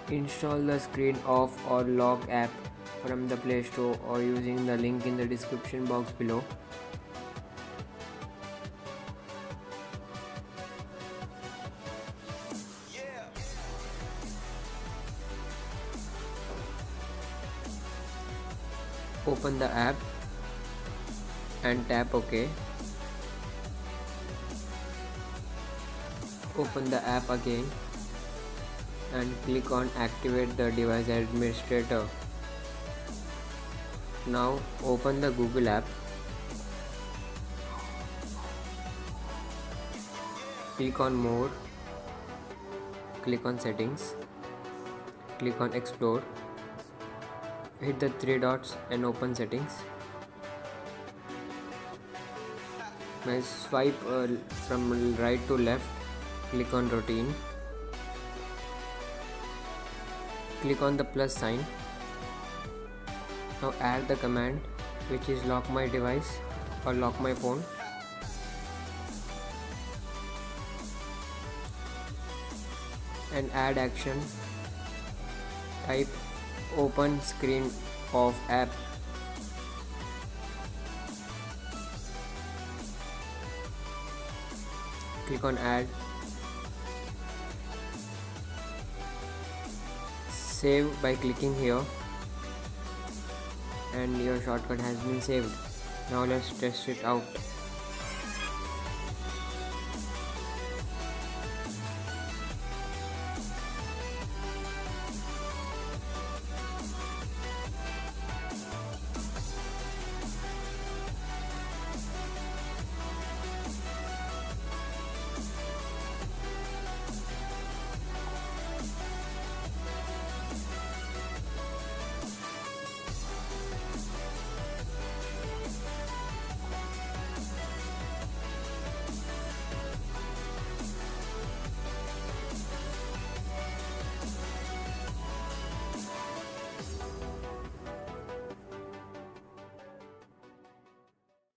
Install the screen off or lock app from the Play Store or using the link in the description box below. Open the app and tap OK. Open the app again and click on Activate the device administrator. Now open the Google app. Click on More. Click on Settings. Click on Explore. Hit the three dots and open Settings. Now swipe from right to left. Click on Routine. Click on the plus sign. Now add the command, which is lock my device or lock my phone. And add action. Type open screen of app. Click on add. Save by clicking here, and your shortcut has been saved. Now let's test it out.